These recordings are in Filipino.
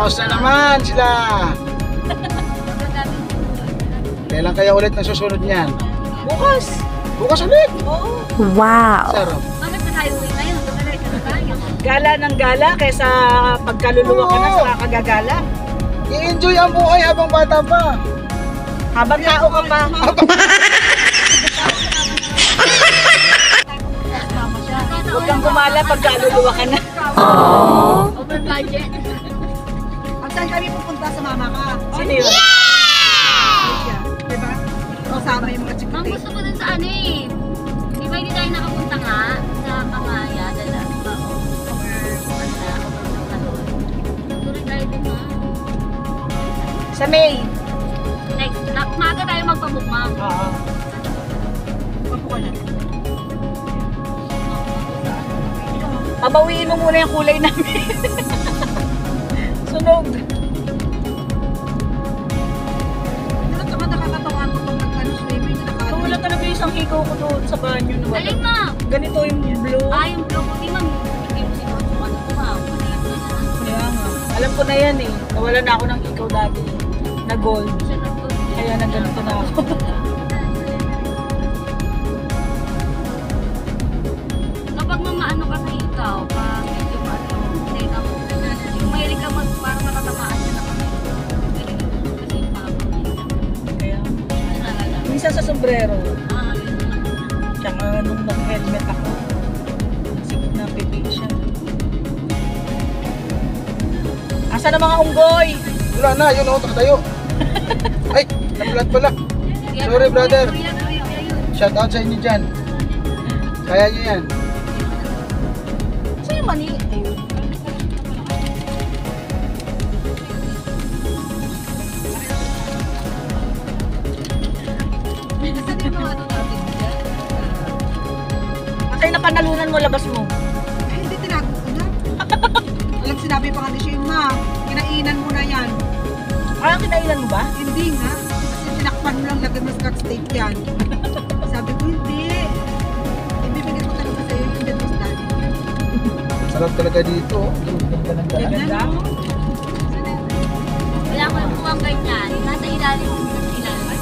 Bawas na naman sila. Kailan kaya ulit na susunod niyan? Bukas. Bukas ulit. Oo. Wow! Sarap. Bakit na tayo uwi ngayon? Dumiretso na tayo. Gala ng gala kaysa pagkaluluwa ka na sa kakagagala. I-enjoy ang buhay habang bata pa. Habang tao ka pa. Huwag kang gumala pagkaluluwa ka na. Over budget. At saan kami pupunta sa mama ka? Sino yun? Diba? Kasama yung mga Ma'am, chikute. gusto ko dun sa ano eh. Di ba hindi tayo nakapunta nga sa Kamaya? Dala ba? Tuloy tayo din ha. Sa May. Next, maaga tayo magpabukmang. Oo. Papo ka na. Pabawiin mo muna yung kulay namin. Sunog. Pero saka nakakatawa ko pag nag-swimming. Wala talaga yung isang hikaw ko doon sa banyo. Na wala. Galing ma'am! Ganito yung blue. Yung blue ko. Di ma'am, hindi mo sinuot kung ano ko ma'am. Kaya nga. Alam ko na yan eh. Nawala na ako ng hikaw dati. Na gold. Kaya na ganito na ako. Kapag mamaano ka sa ikaw, pag medyo take up, yung mahilig ka parang matatamaan ka na kami. Kasi yung Kaya. talaga. Minsan sa sombrero. Yun naman. Tsaka nung nag-helmet ako. Sikip na pipig siya. Asa na mga unggoy? Wala na, yun ako tayo. Ay, namulat pala. Sorry, brother. Kuya, yun. Shout out sa inyo dyan. Kaya nyo yan. Sa'yo mani. Ayun. Asay na panalunan mo, labas mo. Eh, hindi tinago ko na. Walang sinabi pa nga ni Shema. Kinainan mo na yan. Ah, kinailan mo ba? Hindi nga. Kasi tinakpan mo lang, lagyan mo scotch tape yan. Sabi ko, hindi. Ibibigay ko talaga sa'yo yung dedos dati. Sarap talaga dito. Ganda ng daan. Ganda. Wala ko yung kuwang ganyan. Nasa ilalim ng ilalim.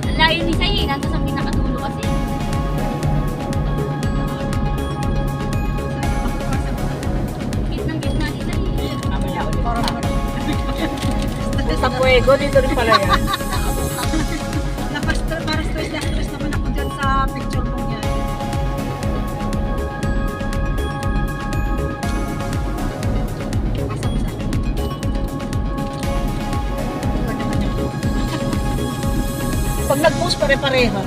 Ang layo ni Sayi, nasa sa pinakatulo kasi. Gitnang-gitna ni Sayi. Mamaya ulit. Para naman. Sa Puego, dito rin pala yan. Para stress na stress naman ako dyan sa picture mo yan. Pasa mo sa akin. Pag nag-post pare-pareha.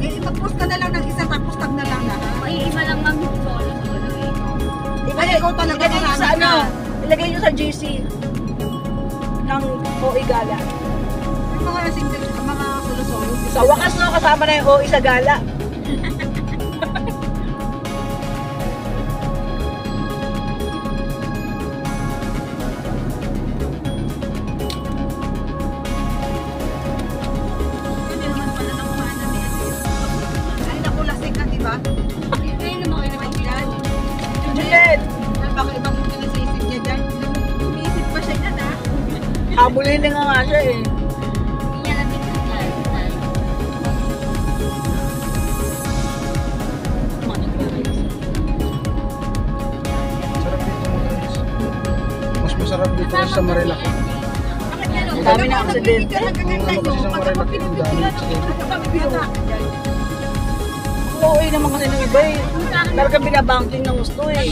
Eh, mag-post ka na lang ng isa tapos tag na lang lahat. Maiiba lang ma'am yung solo eh. Ay, ikaw talaga Ilagay nyo sa marami ano? ka. Ilagay nyo sa JC. Ng OE Gala. Yung mga single, mga solo-solo. Sa wakas no, kasama na yung OE sa gala. Hindi naman pala nakuha na ay, naku, lasing ka, di ba? Ayun naman kayo naman Yan. Juliet! Baka ibang kung sinisisip niya dyan. Umiisip pa siya dyan, ha? Habulin na nga siya eh. Hindi niya natin yan. Sarap dito guys. Mas masarap dito sa Marilac. Ang dami na aksidente. OE naman kasi ng iba eh. Talaga binabanking ng gusto eh.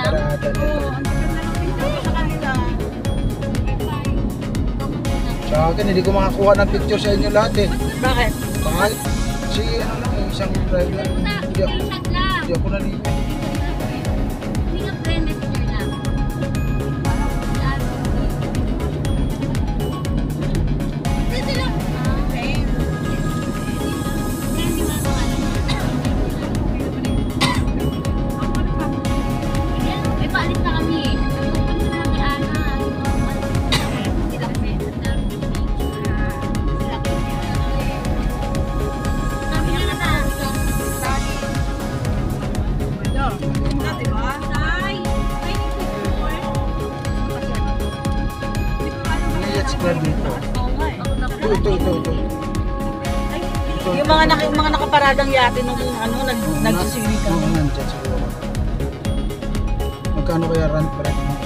Parada dito. Sa akin, hindi ko makakuha ng picture sa inyo lahat eh. Bakit? Mahal. Si ano lang, isang driver. Hindi ako naligo. Hindi nga friend messenger lang. May paalis na kami eh. Nagpupunta na kay Ana. Sila kasi. Sabi niya na Kaya dito. Oo nga eh. Ito. Yung mga nakaparadang yate nung ano, nagsisili ka. Oo, nandyan siguro. Magkano kaya run per mo?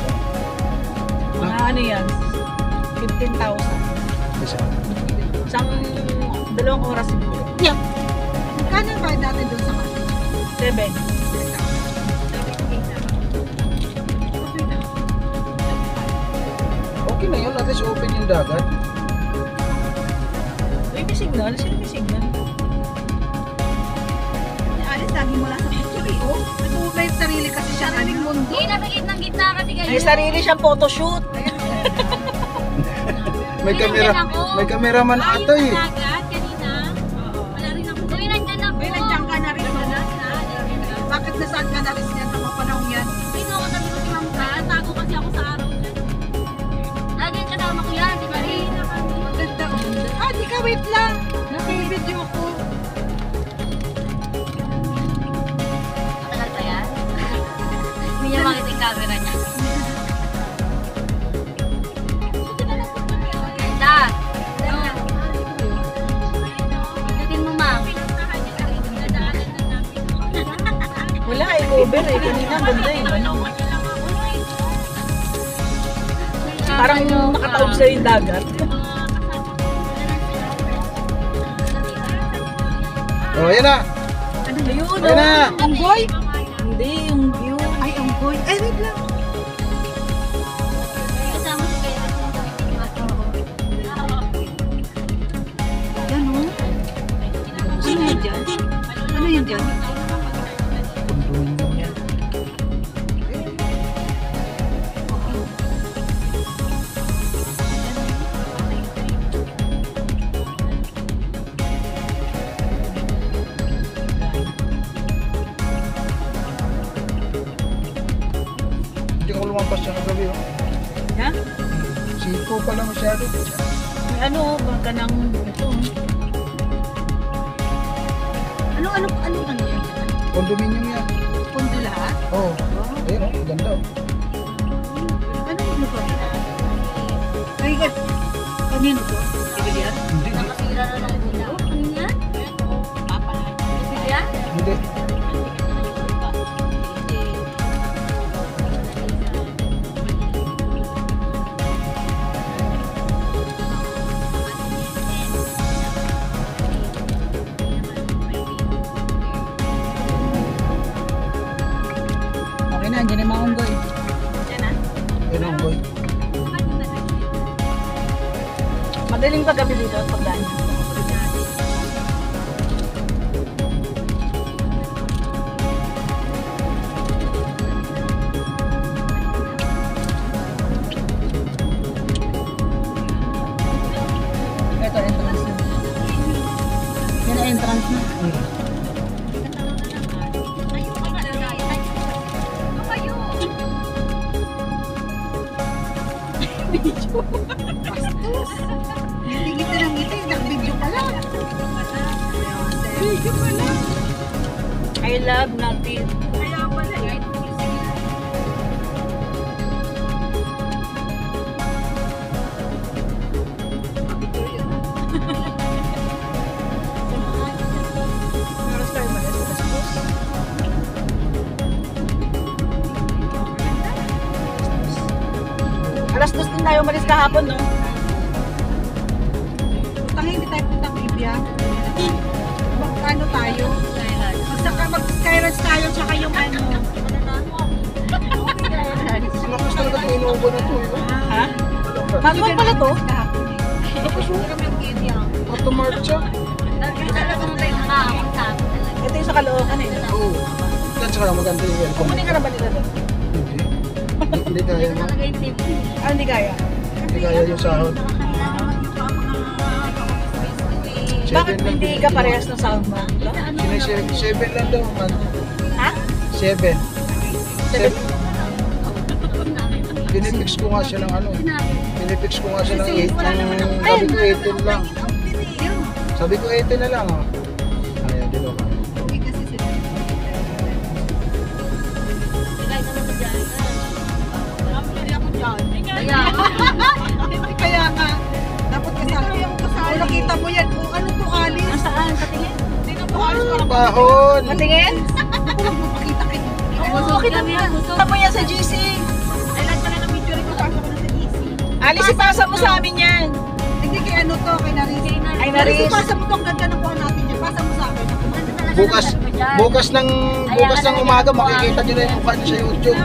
Mga ano yan, 15,000. Isa. Isang 2 oras siguro. Yeah. Magkano yung bayad natin doon sa kasi? 7. Okay na yun, at least open yung dagat. May signal? Sino may signal? Alis, lagi mula sa picture eh. Oh, may sarili kasi siya. Sariling mundo. Hindi, nasa gitna kasi kayo. May sarili siyang photoshoot. May cameraman ata eh. Kanina. Wala rin ako. Uy, nandyan ako. May nandiyan ka na rin mo. Bakit nasaan ka na rin niya sa mga panahon yan? Sino ako sabi ko si Ma'am Ka? Tago kasi ako sa araw. Lagi yung kasama ko yan, di ba rin? Maganda oh. Ah, di ka, wait lang. Naka-video ko. Matagal pa yan? Hindi niya makita yung camera niya. Ganda! Pagdating mo, Ma'am. Wala eh, cover eh. Kanina ganda eh. Ano? Parang nakataob sa yung dagat. Oh, yan na. Ayun, Yan na. Unggoy? Hindi, yung view. Ay, unggoy. Ay, wait lang. Kasama si Kaya. Yan oh. Ano yun dyan? Ano yun dyan? Condominium yan. Hindi ako lumampas siya kagabi. Oh. Ha? Siko pala masyado. May ano, baka ng ito. Ano yan? Condominium yan. Pondo lahat? Oh. Ayun oh, ganda oh. Ano yung lugar? Ay, kanino to? Ibigyan? Hindi. Nakasira na lang sila. Ano yan? Yan? Hindi. Okay na, dyan yung mga unggoy. Ayun ang boy. Madaling paggabi dito at pagdaan. Ito, entrance na. Yan ang entrance na. Hindi kita ng ngiti, nag-video ka lang. Video ka lang. I love natin. Kaya pala eh. Oras tayo malas. Alas 2 din tayo umalis kahapon, no? Tangin, hindi tayo puntang Libya. Ano tayo? Mag-Skyrands tayo, tsaka yung ano. Lakas talaga itong inuubo na ito. Ha? Manual pala to? Automarcha. Ito yung sa Caloocan eh. Oo. Yan saka maganda yung aircon. Kukunin ka na ba nila doon? Hindi kaya mo. Ah, hindi kaya. Hindi kaya yung sahod. Bakit hindi ka parehas ng sound mo? Sinay 7 lang daw man. Ha? 7. 7? Pinipix ko nga siya ng ano. Pinipix ko nga siya ng 8. Sabi ko 18 lang. Sabi ko 18 na lang. Oh. Ayan, di ba? Kaya nga. kahon. Matingin? Ako lang magpakita kayo. Oo, kita mo yan. Tama yan sa GC. Ay, lahat pala ng picture ko, pasok ko na sa GC. Alice, ipasa mo sa amin yan. Hindi kay ano to, kay Naris. Ay, Naris, Naris. ipasa mo to, ang ganda ng kuha natin dyan. Pasa mo sa akin. Bukas ng umaga makikita niyo na yung mukha niyo sa YouTube.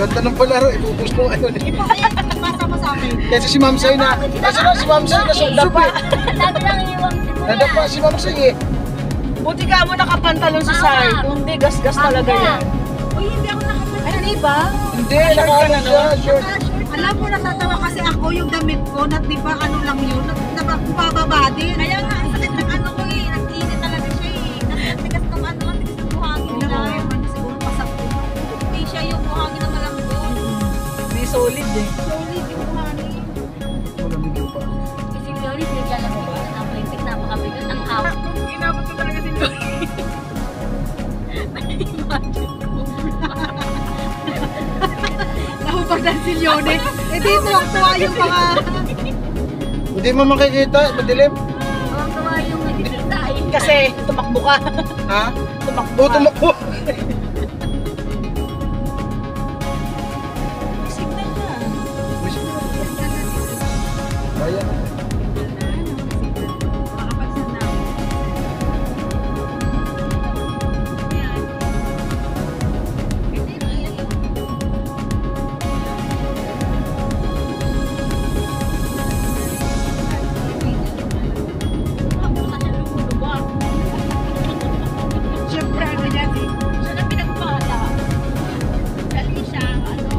Ganda ng palaro, ipupost mo ano. Ipasa mo sa akin. Kasi si Ma'am Say na, kasi na si Ma'am Say na Dapa. Sabi lang iiwang si Kuya. Nadapa si Ma'am Say eh. Buti ka mo nakapantalon sa side. Kundi gas-gas talaga yan. Uy, hindi ako nakapag. Ay, di ba? Hindi, nakaano siya, short. Alam mo, natatawa kasi ako yung damit ko, na di ba ano lang yun, nabababa din. Kaya nga, ang sakit ng ano ko eh, nag-init talaga siya eh. Kasi ang tigas ng ano, ang tigas ng buhangin nila. Siguro pasak ko. Hindi siya yung buhangin na malambot. May solid eh. Solid yung buhangin. Malamig yung pa. Kasi Leonis, naglalagay ko ng printing, napakabigat. Ang hawak. Inabot ko talaga si Joy. Nahubag na si Leone. Eh di tuwang-tuwa yung mga... Hindi mo makikita, madilim. Tuwang-tuwa yung nagkikita eh. Kasi tumakbo ka. Ha? Tumakbo O, ka. tumakbo. Signal na. Ayan. Makapagsan na ako. Siyempre, ano yan eh. Siya na pinagpala. Dali siya, ano.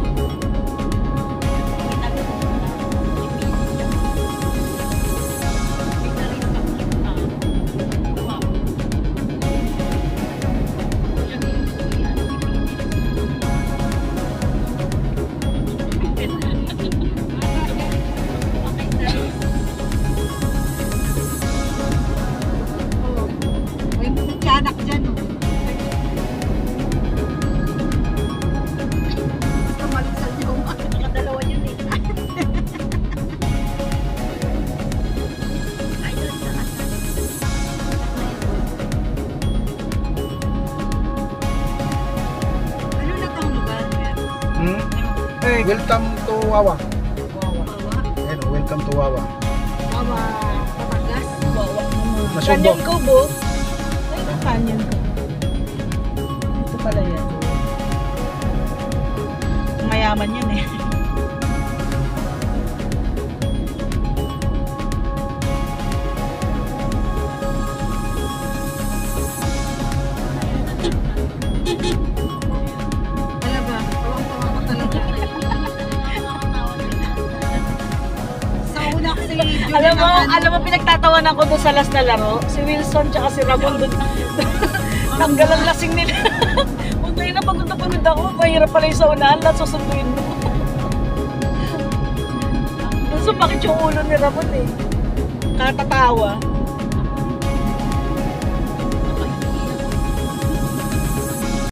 May tiyanak dyan. Oh. Kamalisan yung Nakadalawa yun eh. Ay, doon sa ano na tong lugar? Hmm? Welcome to Wawa. Wawa. Ayan, welcome to Wawa. Wawa. Papagas. Bawa naman. Nasubo. Canyon Cove, oh. Ay, yung Canyon Cove. Ito pala yan. Mayaman yan eh. Talaga. Tawang-tawa ko talaga. Sa una kasi Julie Alam mo pinagtatawanan ko doon sa last na laro, si Wilson tsaka si Ramon doon. Tanggal ang lasing nila. Huwag kayo na pagod ako. Mahirap pala yung sa unahan, lahat susunduin mo. Doon sumakit yung ulo ni Ramon eh. Katatawa.